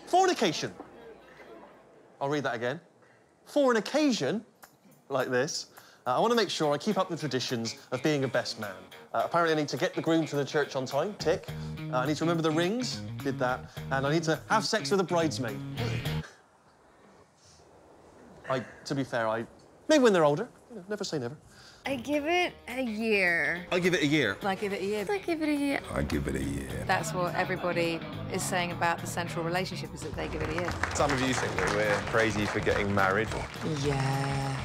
For an occasion. I'll read that again. For an occasion like this, I want to make sure I keep up the traditions of being a best man. Apparently, I need to get the groom to the church on time, tick. I need to remember the rings, did that. And I need to have sex with a bridesmaid. To be fair, maybe when they're older. You know, never say never. I give it a year. I give it a year. I give it a year. I give it a year. I give it a year. That's what everybody is saying about the central relationship, is that they give it a year. Some of you think that we're crazy for getting married. Yeah.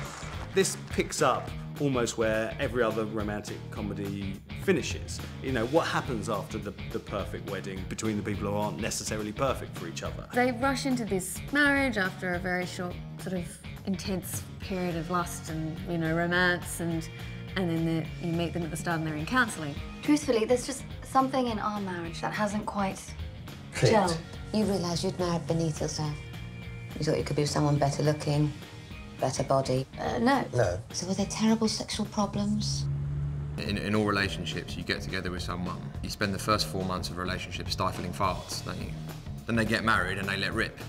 This picks up almost where every other romantic comedy finishes. You know, what happens after the perfect wedding between the people who aren't necessarily perfect for each other? They rush into this marriage after a very short, sort of intense period of lust and, you know, romance, and then you meet them at the start and they're in counselling. Truthfully, there's just something in our marriage that hasn't quite gelled. You realised you'd married beneath yourself. You thought you could be with someone better looking, better body. No. No. So were there terrible sexual problems? In all relationships, you get together with someone, you spend the first 4 months of a relationship stifling farts, don't you? Then they get married and they let rip.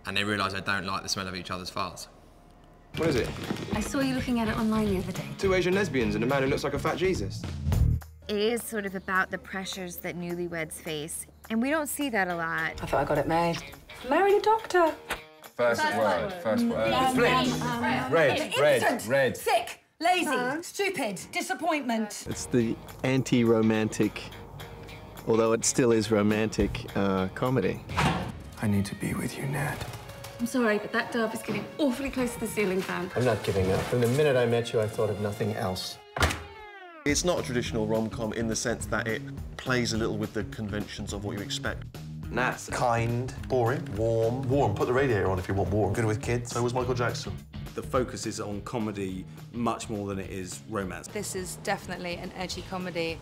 And they realise they don't like the smell of each other's farts. What is it? I saw you looking at it online the other day. 2 Asian lesbians and a man who looks like a fat Jesus. It is sort of about the pressures that newlyweds face, and we don't see that a lot. I thought I got it made. Married a doctor. First word. Red. Sick, lazy, stupid, disappointment. It's the anti-romantic, although it still is romantic, comedy. I need to be with you, Ned. I'm sorry, but that dove is getting awfully close to the ceiling fan. I'm not giving up. From the minute I met you, I thought of nothing else. It's not a traditional rom-com in the sense that it plays a little with the conventions of what you expect. Nice. Kind. Boring. Warm. Warm. Put the radiator on if you want warm. Good with kids. So was Michael Jackson. The focus is on comedy much more than it is romance. This is definitely an edgy comedy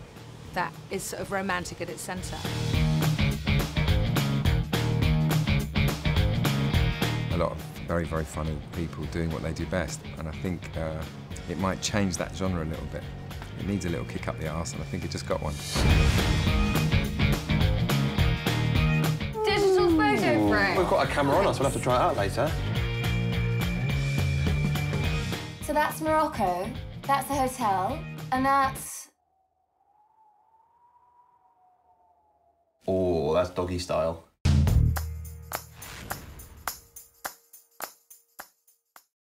that is sort of romantic at its centre. A lot of very, very funny people doing what they do best, and I think it might change that genre a little bit. It needs a little kick up the arse, and I think it just got one. Digital photo frame. We've got a camera on us, we'll have to try it out later. So that's Morocco, that's the hotel, and that's... Oh, that's doggy style.